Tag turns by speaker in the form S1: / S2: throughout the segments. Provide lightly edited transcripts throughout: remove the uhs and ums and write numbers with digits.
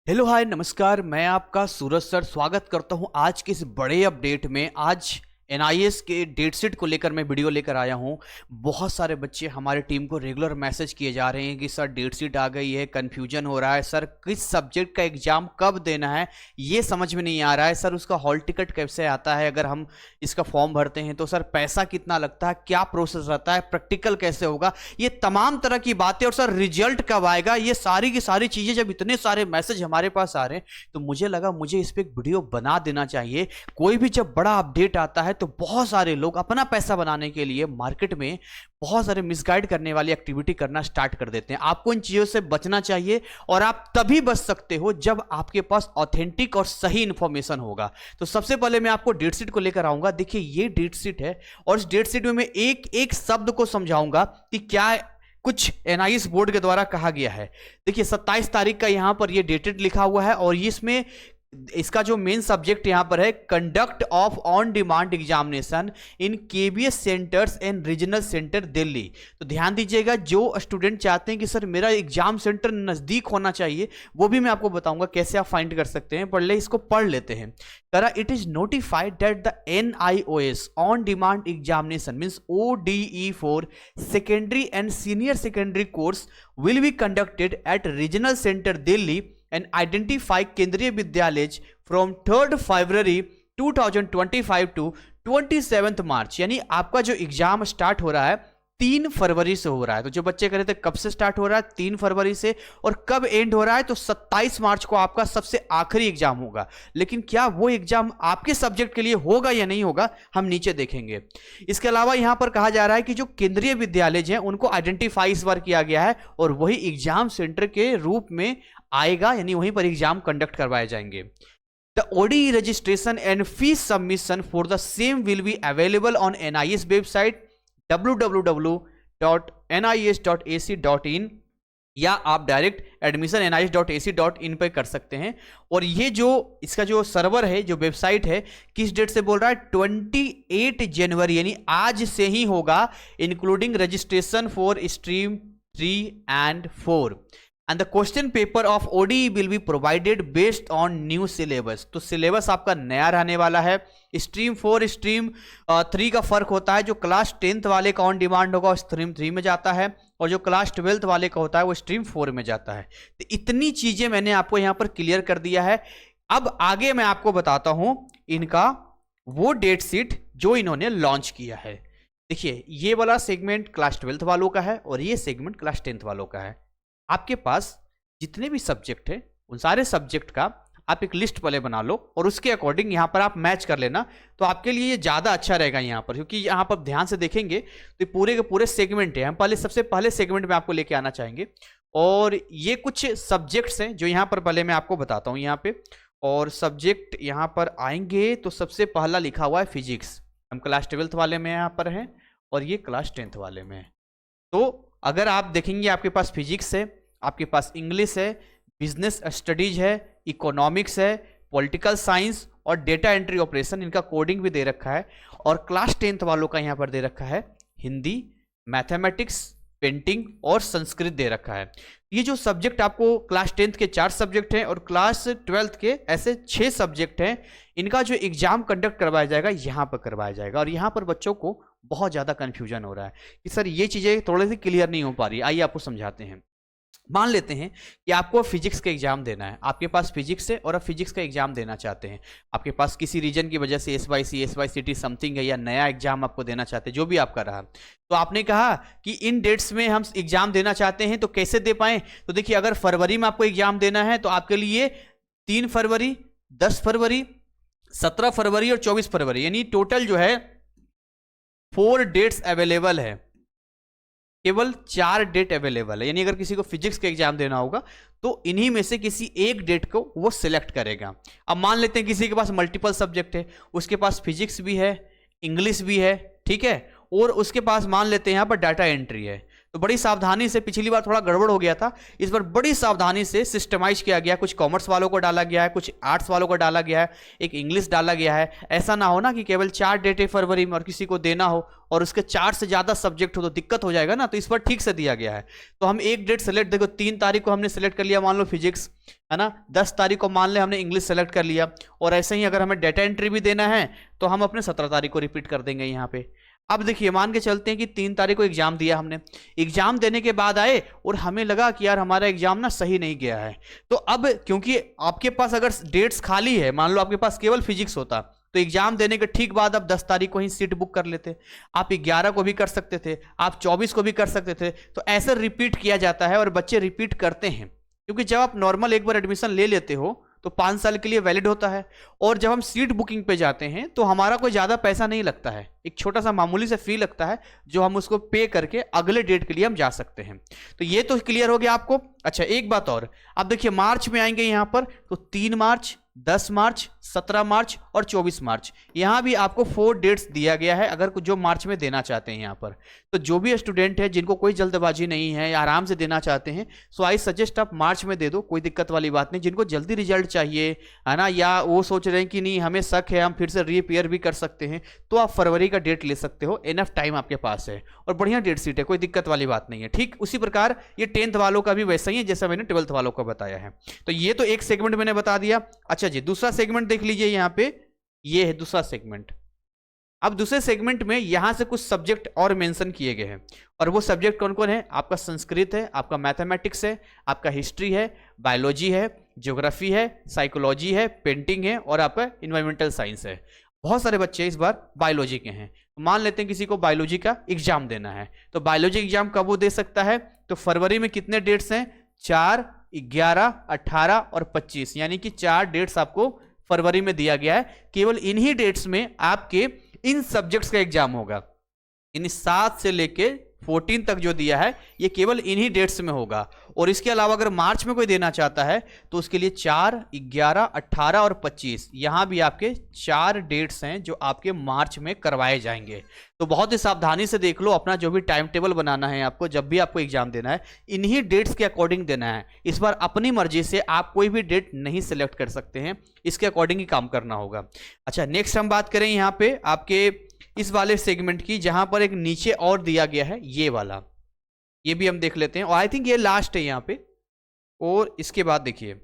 S1: Hello hi नमस्कार। मैं आपका सूरज सर स्वागत करता हूं आज के इस बड़े अपडेट में। आज एनआईएस के डेट शीट को लेकर मैं वीडियो लेकर आया हूं। बहुत सारे बच्चे हमारे टीम को रेगुलर मैसेज किए जा रहे हैं कि सर डेट शीट आ गई है, कन्फ्यूजन हो रहा है, सर किस सब्जेक्ट का एग्जाम कब देना है ये समझ में नहीं आ रहा है, सर उसका हॉल टिकट कैसे आता है, अगर हम इसका फॉर्म भरते हैं तो सर पैसा कितना लगता है, क्या प्रोसेस रहता है, प्रैक्टिकल कैसे होगा, ये तमाम तरह की बातें, और सर रिजल्ट कब आएगा, ये सारी की सारी चीजें। जब इतने सारे मैसेज हमारे पास आ रहे हैं तो मुझे लगा मुझे इस पर एक वीडियो बना देना चाहिए। कोई भी जब बड़ा अपडेट आता है तो बहुत सारे लोग अपना पैसा बनाने के लिए मार्केट में बहुत सारे मिसगाइड करने वाली एक्टिविटी करना स्टार्ट कर देते हैं। आपको इन चीजों से बचना चाहिए और आप तभी बच सकते हो जब आपके पास ऑथेंटिक और सही इंफॉर्मेशन होगा। तो सबसे पहले मैं आपको डेट शीट को लेकर आऊंगा। देखिए ये डेट शीट है और इस डेट शीट में मैं एक एक शब्द को समझाऊंगा कि क्या कुछ एनआईएस बोर्ड के द्वारा कहा गया है। देखिए 27 तारीख का यहां पर ये डेटेड लिखा हुआ है और इसमें इसका जो मेन सब्जेक्ट यहां पर है conduct of on demand examination in KBS centres and regional centre Delhi. तो ध्यान दीजिएगा, जो स्टूडेंट चाहते हैं कि सर मेरा एग्जाम सेंटर नजदीक होना चाहिए, वो भी मैं आपको बताऊंगा कैसे आप फाइंड कर सकते हैं। पढ़ ले, इसको पढ़ लेते हैं। करा it is notified that the NIOS on demand examination means ODE for secondary and senior secondary course will be conducted at regional centre Delhi and identify केंद्रीय विद्यालय from 3rd February 2025 to 27th March। यानी आपका जो exam start हो रहा है 3 फरवरी से हो रहा है। तो जो बच्चे कह रहे थे कब से स्टार्ट हो रहा है, 3 फरवरी से, और कब एंड हो रहा है तो 27 मार्च को आपका सबसे आखिरी एग्जाम होगा। लेकिन क्या वो एग्जाम आपके सब्जेक्ट के लिए होगा या नहीं होगा, हम नीचे देखेंगे। इसके अलावा यहां पर कहा जा रहा है कि जो केंद्रीय विद्यालय हैं उनको आइडेंटिफाई इस बार किया गया है और वही एग्जाम सेंटर के रूप में आएगा, यानी वहीं पर एग्जाम कंडक्ट करवाए जाएंगे। The ODE registration and fee submission for the same will be available on NIS website www.nis.ac.in या आप डायरेक्ट एडमिशन nis.ac.in पे कर सकते हैं। और ये जो इसका जो सर्वर है, जो वेबसाइट है, किस डेट से बोल रहा है, 28 जनवरी यानी आज से ही होगा, including registration for stream 3 and 4 and the question paper of ODE will be provided based on new syllabus। तो सिलेबस आपका नया रहने वाला है। स्ट्रीम 4 स्ट्रीम 3 का फर्क होता है, जो क्लास 10th वाले का ऑन डिमांड होगा स्ट्रीम 3 में जाता है और जो क्लास 12th वाले का होता है वो स्ट्रीम 4 में जाता है। तो इतनी चीजें मैंने आपको यहाँ पर क्लियर कर दिया है। अब आगे मैं आपको बताता हूं इनका वो डेट शीट जो इन्होंने लॉन्च किया है। देखिए ये वाला सेगमेंट क्लास 12th वालों का है और ये सेगमेंट क्लास 10th वालों का है। आपके पास जितने भी सब्जेक्ट है उन सारे सब्जेक्ट का आप एक लिस्ट पहले बना लो और उसके अकॉर्डिंग यहां पर आप मैच कर लेना, तो आपके लिए ये ज़्यादा अच्छा रहेगा यहां पर। क्योंकि यहां पर ध्यान से देखेंगे तो पूरे के पूरे सेगमेंट है। हम पहले सबसे पहले सेगमेंट में आपको लेके आना चाहेंगे और ये कुछ सब्जेक्ट्स हैं जो यहां पर पहले मैं आपको बताता हूं यहाँ पे। और सब्जेक्ट यहां पर आएंगे तो सबसे पहला लिखा हुआ है फिजिक्स। हम क्लास 12th वाले में यहाँ पर हैं और ये क्लास 10th वाले में है। तो अगर आप देखेंगे आपके पास फिजिक्स है, आपके पास इंग्लिश है, बिजनेस स्टडीज है, इकोनॉमिक्स है, पॉलिटिकल साइंस और डेटा एंट्री ऑपरेशन, इनका कोडिंग भी दे रखा है। और क्लास 10th वालों का यहाँ पर दे रखा है हिंदी, मैथमेटिक्स, पेंटिंग और संस्कृत दे रखा है। ये जो सब्जेक्ट आपको क्लास 10th के 4 सब्जेक्ट हैं और क्लास 12th के ऐसे 6 सब्जेक्ट हैं, इनका जो एग्जाम कंडक्ट करवाया जाएगा यहाँ पर करवाया जाएगा। और यहाँ पर बच्चों को बहुत ज़्यादा कन्फ्यूजन हो रहा है कि सर ये चीज़ें थोड़ी सी क्लियर नहीं हो पा रही। आइए आपको समझाते हैं। मान लेते हैं कि आपको फिजिक्स का एग्जाम देना है, आपके पास फिजिक्स है और आप फिजिक्स का एग्जाम देना चाहते हैं। आपके पास किसी रीजन की वजह से SYC SYCT समथिंग है या नया एग्जाम आपको देना चाहते हैं, जो भी आपका रहा, तो आपने कहा कि इन डेट्स में हम एग्जाम देना चाहते हैं तो कैसे दे पाएं। तो देखिए अगर फरवरी में आपको एग्जाम देना है तो आपके लिए 3 फरवरी, 10 फरवरी, 17 फरवरी और 24 फरवरी यानी टोटल जो है 4 डेट्स अवेलेबल है। केवल 4 डेट अवेलेबल है। यानी अगर किसी को फिजिक्स का एग्जाम देना होगा तो इन्हीं में से किसी एक डेट को वो सिलेक्ट करेगा। अब मान लेते हैं किसी के पास मल्टीपल सब्जेक्ट है, उसके पास फिजिक्स भी है, इंग्लिश भी है, ठीक है, और उसके पास मान लेते हैं यहाँ पर डाटा एंट्री है। तो बड़ी सावधानी से, पिछली बार थोड़ा गड़बड़ हो गया था, इस बार बड़ी सावधानी से सिस्टमाइज किया गया। कुछ कॉमर्स वालों को डाला गया है, कुछ आर्ट्स वालों को डाला गया है, एक इंग्लिश डाला गया है। ऐसा ना हो ना कि केवल 4 डेट है फरवरी में और किसी को देना हो और उसके 4 से ज्यादा सब्जेक्ट हो तो दिक्कत हो जाएगा ना। तो इस बार ठीक से दिया गया है। तो हम एक डेट सेलेक्ट, देखो 3 तारीख को हमने सेलेक्ट कर लिया, मान लो फिजिक्स, है ना। 10 तारीख को मान ले हमने इंग्लिश सेलेक्ट कर लिया। और ऐसे ही अगर हमें डेटा एंट्री भी देना है तो हम अपने 17 तारीख को रिपीट कर देंगे यहाँ पे। अब देखिए, मान के चलते हैं कि 3 तारीख को एग्जाम दिया हमने, एग्जाम देने के बाद आए और हमें लगा कि यार हमारा एग्जाम ना सही नहीं गया है। तो अब क्योंकि आपके पास अगर डेट्स खाली है, मान लो आपके पास केवल फिजिक्स होता, तो एग्जाम देने के ठीक बाद आप 10 तारीख को ही सीट बुक कर लेते। आप 11 को भी कर सकते थे, आप 24 को भी कर सकते थे। तो ऐसे रिपीट किया जाता है और बच्चे रिपीट करते हैं, क्योंकि जब आप नॉर्मल एक बार एडमिशन ले लेते हो तो 5 साल के लिए वैलिड होता है। और जब हम सीट बुकिंग पे जाते हैं तो हमारा कोई ज़्यादा पैसा नहीं लगता है, एक छोटा सा मामूली से फी लगता है जो हम उसको पे करके अगले डेट के लिए हम जा सकते हैं। तो ये तो क्लियर हो गया आपको। अच्छा, एक बात और, अब देखिए मार्च में आएंगे यहाँ पर, तो 3 मार्च, 10 मार्च, 17 मार्च और 24 मार्च, यहां भी आपको 4 डेट्स दिया गया है अगर जो मार्च में देना चाहते हैं यहाँ पर। तो जो भी स्टूडेंट है जिनको कोई जल्दबाजी नहीं है या आराम से देना चाहते हैं, सो आई सजेस्ट आप मार्च में दे दो, कोई दिक्कत वाली बात नहीं। जिनको जल्दी रिजल्ट चाहिए है ना, या वो सोच रहे हैं कि नहीं हमें शक है हम फिर से रीअपियर भी कर सकते हैं, तो आप फरवरी का डेट ले सकते हो। इनफ टाइम आपके पास है और बढ़िया डेट सीट है, कोई दिक्कत वाली बात नहीं है। ठीक उसी प्रकार ये 10th वालों का भी वैसा ही है जैसा मैंने 12th वालों का बताया है। तो ये तो एक सेगमेंट मैंने बता दिया। अच्छा जी, दूसरा सेगमेंट देख लीजिए यहाँ पे, ये है दूसरा सेगमेंट। अब दूसरे सेगमेंट में यहां से कुछ सब्जेक्ट और मेंशन किए गए हैं, और वो सब्जेक्ट कौन कौन है? आपका संस्कृत है, आपका मैथमेटिक्स है, आपका हिस्ट्री है, बायोलॉजी है, ज्योग्राफी है, साइकोलॉजी है, पेंटिंग है और आपका इन्वायरमेंटल साइंस है। बहुत सारे बच्चे इस बार बायोलॉजी के हैं। तो मान लेते हैं किसी को बायोलॉजी का एग्जाम देना है, तो बायोलॉजी एग्जाम कब वो दे सकता है? तो फरवरी में कितने डेट्स हैं? 4, 11, 18 और 25, यानी कि 4 डेट्स आपको फरवरी में दिया गया है। केवल इन्हीं डेट्स में आपके इन सब्जेक्ट्स का एग्जाम होगा। इन 7 से लेके 14 तक जो दिया है ये केवल इन्हीं डेट्स में होगा। और इसके अलावा अगर मार्च में कोई देना चाहता है तो उसके लिए 4, 11, 18 और 25, यहां भी आपके 4 डेट्स हैं जो आपके मार्च में करवाए जाएंगे। तो बहुत ही सावधानी से देख लो, अपना जो भी टाइम टेबल बनाना है आपको, जब भी आपको एग्जाम देना है इन्हीं डेट्स के अकॉर्डिंग देना है। इस बार अपनी मर्जी से आप कोई भी डेट नहीं सिलेक्ट कर सकते हैं, इसके अकॉर्डिंग ही काम करना होगा। अच्छा, नेक्स्ट हम बात करें यहाँ पे आपके इस वाले सेगमेंट की, जहां पर एक नीचे और दिया गया है ये वाला, ये भी हम देख लेते हैं। और आई थिंक ये लास्ट है यहाँ पे। और इसके बाद देखिए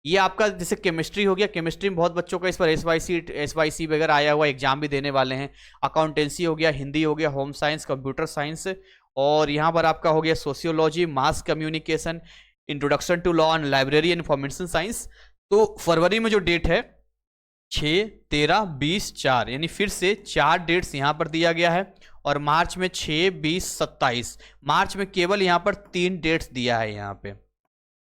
S1: ये आपका जैसे केमिस्ट्री हो गया, केमिस्ट्री में बहुत बच्चों का इस पर एसवाईसी वगैरह आया हुआ, एग्जाम भी देने वाले हैं। अकाउंटेंसी हो गया, हिंदी हो गया, होम साइंस, कंप्यूटर साइंस, और यहाँ पर आपका हो गया sociology, mass communication, introduction to law and library and information science. तो फरवरी में जो डेट है 6, 13, 20, 4, यानी फिर से 4 डेट्स यहाँ पर दिया गया है। और मार्च में 6, 20, 27, मार्च में केवल यहाँ पर 3 डेट्स दिया है यहाँ पे।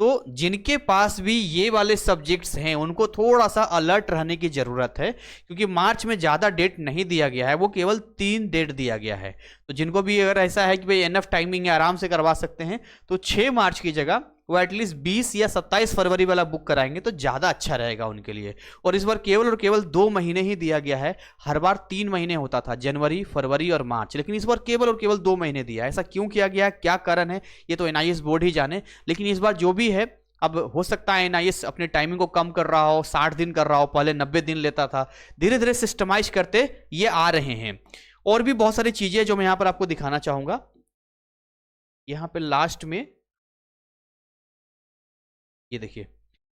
S1: तो जिनके पास भी ये वाले सब्जेक्ट्स हैं उनको थोड़ा सा अलर्ट रहने की जरूरत है, क्योंकि मार्च में ज्यादा डेट नहीं दिया गया है, वो केवल 3 डेट दिया गया है। तो जिनको भी अगर ऐसा है कि भाई एनफ टाइमिंग है, आराम से करवा सकते हैं, तो 6 मार्च की जगह वो एटलीस्ट 20 या 27 फरवरी वाला बुक कराएंगे तो ज़्यादा अच्छा रहेगा उनके लिए। और इस बार केवल और केवल 2 महीने ही दिया गया है। हर बार 3 महीने होता था, जनवरी, फरवरी और मार्च, लेकिन इस बार केवल और केवल 2 महीने दिया है। ऐसा क्यों किया गया है, क्या कारण है, ये तो एनआईएस बोर्ड ही जाने। लेकिन इस बार जो भी है, अब हो सकता है एनआईएस अपने टाइमिंग को कम कर रहा हो, 60 दिन कर रहा हो, पहले 90 दिन लेता था, धीरे धीरे सिस्टमाइज करते ये आ रहे हैं। और भी बहुत सारी चीजें जो मैं यहाँ पर आपको दिखाना चाहूंगा। यहाँ पे लास्ट में ये देखिए,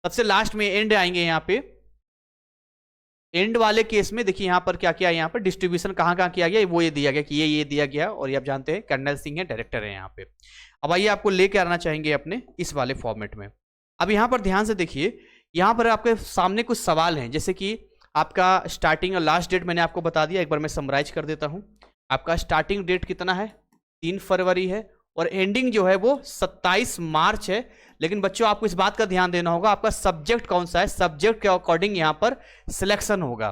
S1: सबसे लास्ट में एंड आएंगे। यहाँ पे एंड वाले केस में देखिए यहाँ पर क्या किया, यहाँ पर डिस्ट्रीब्यूशन कहाँ कहाँ किया गया, वो ये दिया गया कि ये दिया गया। और ये आप जानते हैं कर्नल सिंह है, डायरेक्टर है यहाँ पे। अब आइए आपको लेके आना चाहेंगे अपने इस वाले फॉर्मेट में। अब यहाँ पर ध्यान से देखिए, यहाँ पर आपके सामने कुछ सवाल हैं, जैसे कि आपका स्टार्टिंग और लास्ट डेट मैंने आपको बता दिया, एक बार मैं समराइज कर देता हूँ। आपका स्टार्टिंग डेट कितना है? 3 फरवरी है, और एंडिंग जो है वो 27 मार्च है। लेकिन बच्चों आपको इस बात का ध्यान देना होगा, आपका सब्जेक्ट कौन सा है, सब्जेक्ट के अकॉर्डिंग यहाँ पर सिलेक्शन होगा।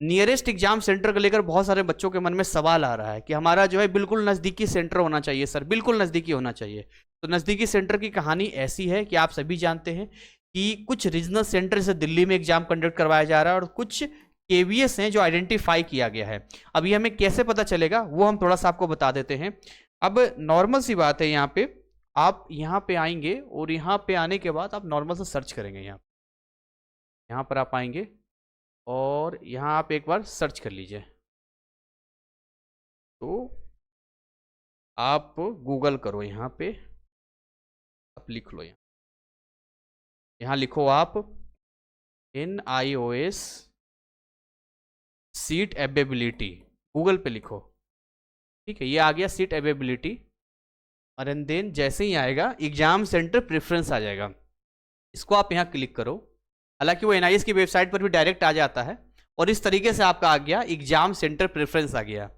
S1: नियरेस्ट एग्जाम सेंटर को लेकर बहुत सारे बच्चों के मन में सवाल आ रहा है कि हमारा जो है बिल्कुल नज़दीकी सेंटर होना चाहिए सर, बिल्कुल नज़दीकी होना चाहिए। तो नज़दीकी सेंटर की कहानी ऐसी है कि आप सभी जानते हैं कि कुछ रीजनल सेंटर से दिल्ली में एग्जाम कंडक्ट करवाया जा रहा है, और कुछ केवीएस हैं जो आइडेंटिफाई किया गया है। अब ये हमें कैसे पता चलेगा वो हम थोड़ा सा आपको बता देते हैं। अब नॉर्मल सी बात है, यहाँ पे आप यहाँ पे आएंगे और यहाँ पे आने के बाद आप नॉर्मल से सर्च करेंगे। यहाँ पर आप आएंगे और यहाँ आप एक बार सर्च कर लीजिए। तो आप गूगल करो, यहाँ पे आप लिख लो, यहाँ लिखो आप NIOS सीट अवेलेबिलिटी, गूगल पे लिखो, ठीक है। ये आ गया सीट अवेलेबिलिटी, और एंड देन जैसे ही आएगा एग्जाम सेंटर प्रेफरेंस आ जाएगा, इसको आप यहाँ क्लिक करो। हालांकि वो NIS की वेबसाइट पर भी डायरेक्ट आ जाता है, और इस तरीके से आपका आ गया एग्जाम सेंटर प्रेफरेंस आ गया।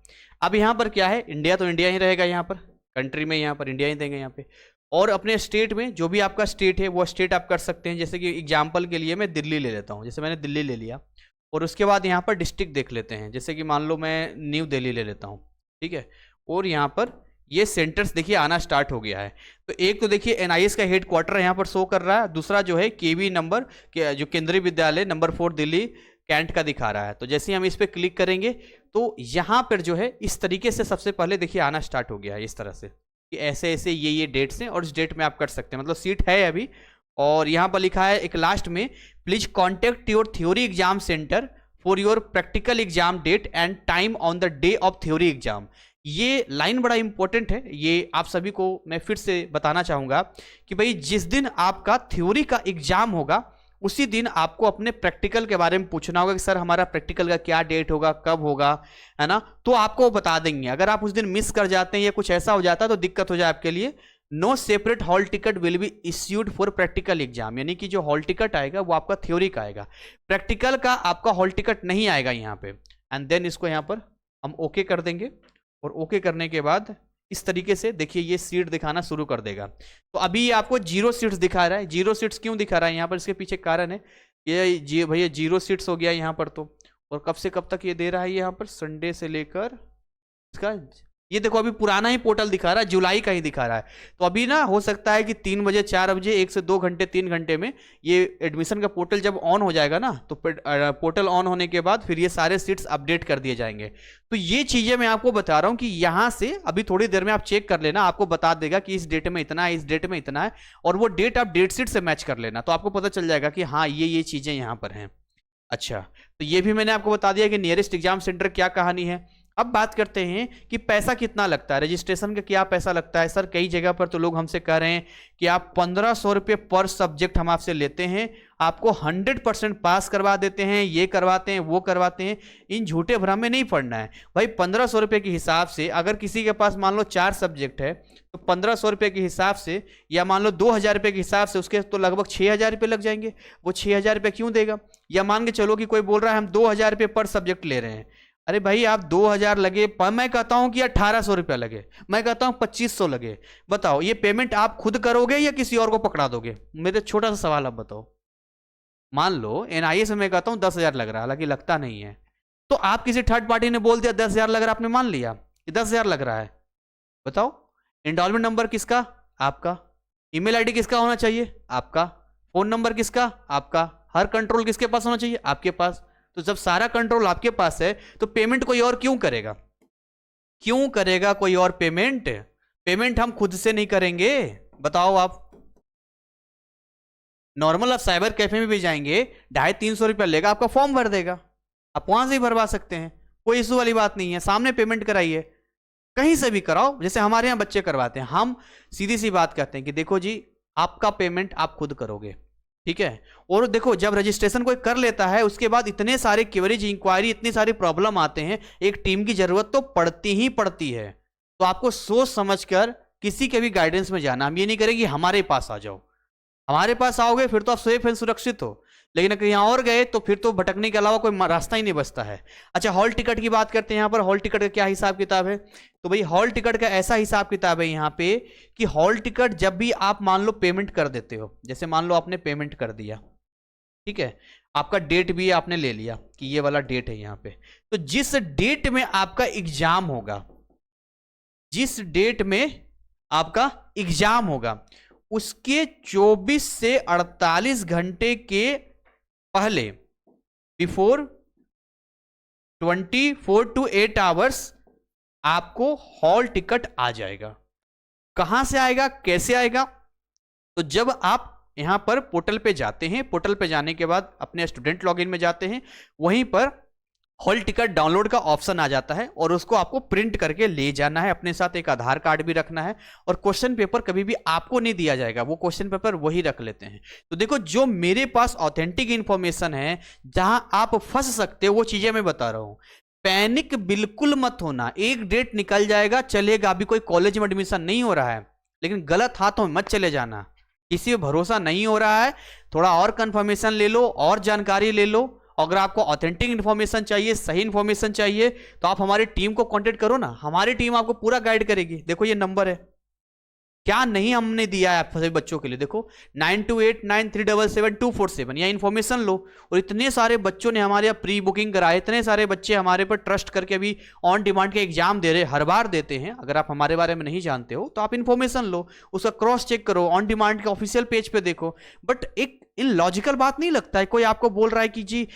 S1: अब यहाँ पर क्या है, इंडिया तो इंडिया ही रहेगा, यहाँ पर कंट्री में यहाँ पर इंडिया ही देंगे यहाँ पे। और अपने स्टेट में जो भी आपका स्टेट है वो स्टेट आप कर सकते हैं। जैसे कि एग्जाम्पल के लिए मैं दिल्ली ले लेता हूँ, जैसे मैंने दिल्ली ले लिया, और उसके बाद यहाँ पर डिस्ट्रिक्ट देख लेते हैं, जैसे कि मान लो मैं न्यू दिल्ली ले लेता हूँ, ठीक है। और यहाँ पर ये सेंटर्स देखिए आना स्टार्ट हो गया है। तो एक तो देखिए NIS का हेड क्वार्टर यहाँ पर शो कर रहा है, दूसरा जो है KV नंबर जो केंद्रीय विद्यालय नंबर 4 दिल्ली कैंट का दिखा रहा है। तो जैसे ही हम इस पर क्लिक करेंगे तो यहाँ पर जो है इस तरीके से सबसे पहले देखिए आना स्टार्ट हो गया है, इस तरह से कि ऐसे ऐसे ये डेट्स हैं और इस डेट में आप कर सकते हैं, मतलब सीट है अभी। और यहाँ पर लिखा है एक लास्ट में, please contact your theory exam centre for your practical exam date and time on the day of theory exam. ये लाइन बड़ा इंपॉर्टेंट है, ये आप सभी को मैं फिर से बताना चाहूँगा कि भाई जिस दिन आपका थ्योरी का एग्जाम होगा उसी दिन आपको अपने प्रैक्टिकल के बारे में पूछना होगा कि सर हमारा प्रैक्टिकल का क्या डेट होगा, कब होगा, है ना। तो आपको बता देंगे। अगर आप उस दिन मिस कर जाते हैं या कुछ ऐसा हो जाता है तो दिक्कत हो जाए आपके लिए। No separate hall ticket will be issued for practical exam, यानी कि जो हॉल टिकट आएगा वो आपका थ्योरी का आएगा, प्रैक्टिकल का आपका हॉल टिकट नहीं आएगा यहाँ पे। एंड देन इसको यहाँ पर हम ओके कर देंगे, और ओके करने के बाद इस तरीके से देखिए ये सीट दिखाना शुरू कर देगा। तो अभी ये आपको 0 सीट्स दिखा रहा है। 0 सीट्स क्यों दिखा रहा है यहाँ पर, इसके पीछे कारण है। ये भैया 0 सीट्स हो गया यहाँ पर तो, और कब से कब तक ये दे रहा है यहाँ पर, संडे से लेकर इसका ये देखो अभी पुराना ही पोर्टल दिखा रहा है, जुलाई का ही दिखा रहा है। तो अभी ना हो सकता है कि 3 बजे 4 बजे 1 से 2 घंटे 3 घंटे में ये एडमिशन का पोर्टल जब ऑन हो जाएगा ना, तो पोर्टल ऑन होने के बाद फिर ये सारे सीट्स अपडेट कर दिए जाएंगे। तो ये चीजें मैं आपको बता रहा हूँ कि यहाँ से अभी थोड़ी देर में आप चेक कर लेना, आपको बता देगा कि इस डेट में इतना है, इस डेट में इतना है, और वो डेट आप डेट शीट से मैच कर लेना, तो आपको पता चल जाएगा कि हाँ ये चीजें यहाँ पर हैं। अच्छा, तो ये भी मैंने आपको बता दिया कि नियरेस्ट एग्जाम सेंटर क्या कहानी है। अब बात करते हैं कि पैसा कितना लगता है, रजिस्ट्रेशन का क्या पैसा लगता है। सर कई जगह पर तो लोग हमसे कह रहे हैं कि आप 1500 रुपये पर सब्जेक्ट हम आपसे लेते हैं, आपको 100% पास करवा देते हैं, ये करवाते हैं वो करवाते हैं। इन झूठे भ्रम में नहीं पड़ना है भाई। 1500 रुपये के हिसाब से अगर किसी के पास मान लो 4 सब्जेक्ट है तो 1500 रुपये के हिसाब से, या मान लो 2000 रुपये के हिसाब से, उसके तो लगभग 6000 रुपये लग जाएंगे। वो 6000 रुपये क्यों देगा। या मान के चलो कि कोई बोल रहा है हम 2000 रुपये पर सब्जेक्ट ले रहे हैं। अरे भाई आप 2000 लगे, मैं कहता हूं कि 1800 रुपया लगे, मैं कहता हूं 2500 लगे, बताओ ये पेमेंट आप खुद करोगे या किसी और को पकड़ा दोगे। मेरे छोटा सा सवाल आप बताओ। मान लो NIS में मैं कहता हूं 10,000 लग रहा है, हालांकि लगता नहीं है, तो आप किसी थर्ड पार्टी ने बोल दिया 10,000 लग रहा है, आपने मान लिया कि 10,000 लग रहा है। बताओ एनरोलमेंट नंबर किसका, आपका। ईमेल आईडी किसका होना चाहिए, आपका। फोन नंबर किसका, आपका। हर कंट्रोल किसके पास होना चाहिए, आपके पास। तो जब सारा कंट्रोल आपके पास है तो पेमेंट कोई और क्यों करेगा, क्यों करेगा कोई और पेमेंट। पेमेंट हम खुद से नहीं करेंगे, बताओ आप। नॉर्मल आप साइबर कैफे में भी जाएंगे, 250-300 रुपया लेगा, आपका फॉर्म भर देगा, आप वहां से ही भरवा सकते हैं, कोई इशू वाली बात नहीं है। सामने पेमेंट कराइए, कहीं से भी कराओ, जैसे हमारे यहाँ बच्चे करवाते हैं। हम सीधी सी बात कहते हैं कि देखो जी आपका पेमेंट आप खुद करोगे, ठीक है। और देखो जब रजिस्ट्रेशन कोई कर लेता है उसके बाद इतने सारे क्वेरीज इंक्वायरी, इतनी सारी प्रॉब्लम आते हैं, एक टीम की जरूरत तो पड़ती ही पड़ती है। तो आपको सोच समझकर किसी के भी गाइडेंस में जाना। हम ये नहीं करेंगे हमारे पास आ जाओ, हमारे पास आओगे फिर तो आप सेफ एंड सुरक्षित हो, लेकिन कहीं और गए तो फिर तो भटकने के अलावा कोई रास्ता ही नहीं बचता है। अच्छा हॉल टिकट की बात करते हैं। यहाँ पर हॉल टिकट का क्या हिसाब किताब है, तो भाई हॉल टिकट का ऐसा हिसाब किताब है यहाँ पे कि हॉल टिकट जब भी आप मान लो पेमेंट कर देते हो, जैसे मान लो आपने पेमेंट कर दिया, ठीक है, आपका डेट भी आपने ले लिया कि ये वाला डेट है यहाँ पे, तो जिस डेट में आपका एग्जाम होगा, जिस डेट में आपका एग्जाम होगा उसके 24 से 48 घंटे के पहले, बिफोर 24 to 8 आवर्स आपको हॉल टिकट आ जाएगा। कहां से आएगा, कैसे आएगा? तो जब आप यहां पर पोर्टल पे जाते हैं, पोर्टल पे जाने के बाद अपने स्टूडेंट लॉगिन में जाते हैं, वहीं पर हॉल टिकट डाउनलोड का ऑप्शन आ जाता है और उसको आपको प्रिंट करके ले जाना है, अपने साथ एक आधार कार्ड भी रखना है और क्वेश्चन पेपर कभी भी आपको नहीं दिया जाएगा, वो क्वेश्चन पेपर वही रख लेते हैं। तो देखो, जो मेरे पास ऑथेंटिक इंफॉर्मेशन है, जहां आप फंस सकते हो वो चीजें मैं बता रहा हूं। पैनिक बिल्कुल मत होना, एक डेट निकल जाएगा, चलेगा। अभी कोई कॉलेज में एडमिशन नहीं हो रहा है, लेकिन गलत हाथों में मत चले जाना, किसी पे भरोसा नहीं हो रहा है। थोड़ा और कंफर्मेशन ले लो और जानकारी ले लो। अगर आपको ऑथेंटिक इन्फॉर्मेशन चाहिए, सही इन्फॉर्मेशन चाहिए, तो आप हमारी टीम को कांटेक्ट करो ना, हमारी टीम आपको पूरा गाइड करेगी। देखो ये नंबर है, क्या नहीं हमने दिया है आप सभी बच्चों के लिए, देखो 9289377247, यह इन्फॉर्मेशन लो। और इतने सारे बच्चों ने हमारे यहाँ प्री बुकिंग कराए, इतने सारे बच्चे हमारे पर ट्रस्ट करके अभी ऑन डिमांड के एग्जाम दे रहे, हर बार देते हैं। अगर आप हमारे बारे में नहीं जानते हो तो आप इन्फॉर्मेशन लो, उसका क्रॉस चेक करो, ऑन डिमांड के ऑफिशियल पेज पे देखो। बट एक इन लॉजिकल बात नहीं लगता है, कोई आपको बोल रहा है कि जी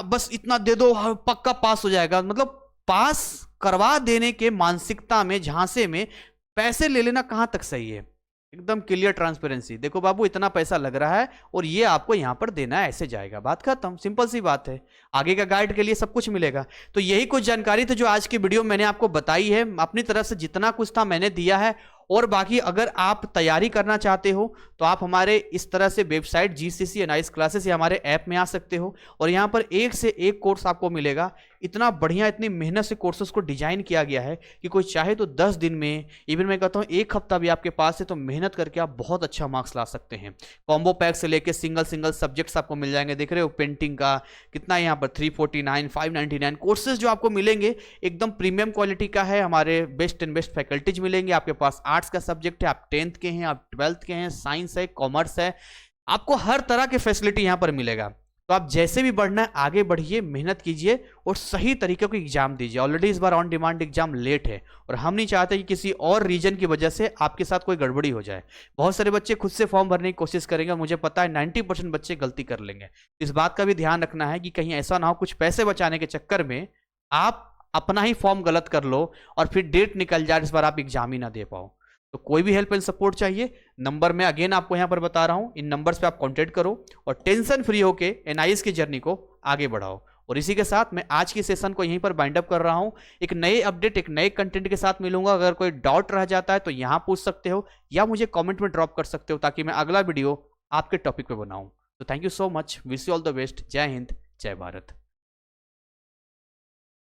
S1: बस इतना दे दो पक्का पास हो जाएगा, मतलब पास करवा देने के मानसिकता में, झांसे में पैसे ले लेना कहां तक सही है? एकदम क्लियर ट्रांसपेरेंसी, देखो बाबू इतना पैसा लग रहा है और ये आपको यहां पर देना है, ऐसे जाएगा, बात खत्म, सिंपल सी बात है। आगे का गाइड के लिए सब कुछ मिलेगा। तो यही कुछ जानकारी थी जो आज की वीडियो मैंने आपको बताई है, अपनी तरफ से जितना कुछ था मैंने दिया है। और बाकी अगर आप तैयारी करना चाहते हो तो आप हमारे इस तरह से वेबसाइट GCC NIS क्लासेस या हमारे ऐप में आ सकते हो और यहाँ पर एक से एक कोर्स आपको मिलेगा। इतना बढ़िया, इतनी मेहनत से कोर्सेज को डिजाइन किया गया है कि कोई चाहे तो 10 दिन में, इवन मैं कहता हूँ 1 हफ्ता भी आपके पास है तो मेहनत करके आप बहुत अच्छा मार्क्स ला सकते हैं। कॉम्बो पैक से लेके सिंगल सब्जेक्ट्स आपको मिल जाएंगे। देख रहे हो पेंटिंग का कितना यहाँ पर 349, 599 कोर्सेज जो आपको मिलेंगे एकदम प्रीमियम क्वालिटी का है। हमारे बेस्ट एंड बेस्ट फैकल्टीज मिलेंगे। आपके पास आर्ट्स का सब्जेक्ट है, आप 10th के हैं, आप 12th के हैं, साइंस है, कॉमर्स है, आपको हर तरह के फैसिलिटी यहाँ पर मिलेगा। तो आप जैसे भी बढ़ना है आगे बढ़िए, मेहनत कीजिए और सही तरीके को एग्जाम दीजिए। ऑलरेडी इस बार ऑन डिमांड एग्जाम लेट है और हम नहीं चाहते कि किसी और रीजन की वजह से आपके साथ कोई गड़बड़ी हो जाए। बहुत सारे बच्चे खुद से फॉर्म भरने की कोशिश करेंगे, मुझे पता है 90% बच्चे गलती कर लेंगे। इस बात का भी ध्यान रखना है कि कहीं ऐसा ना हो कुछ पैसे बचाने के चक्कर में आप अपना ही फॉर्म गलत कर लो और फिर डेट निकल जाए, इस बार आप एग्जाम ही ना दे पाओ। तो कोई भी हेल्प एंड सपोर्ट चाहिए, नंबर मैं अगेन आपको यहां पर बता रहा हूं, इन नंबर्स पे आप कांटेक्ट करो और टेंशन फ्री होके NIS की जर्नी को आगे बढ़ाओ। और इसी के साथ मैं आज की सेशन को यहीं पर बाइंड अप कर रहा हूं। एक नए अपडेट, एक नए कंटेंट के साथ मिलूंगा। अगर कोई डाउट रह जाता है तो यहां पूछ सकते हो या मुझे कॉमेंट में ड्रॉप कर सकते हो ताकि मैं अगला वीडियो आपके टॉपिक पे बनाऊं। तो thank you so much, wish you all the best. जय हिंद, जय भारत।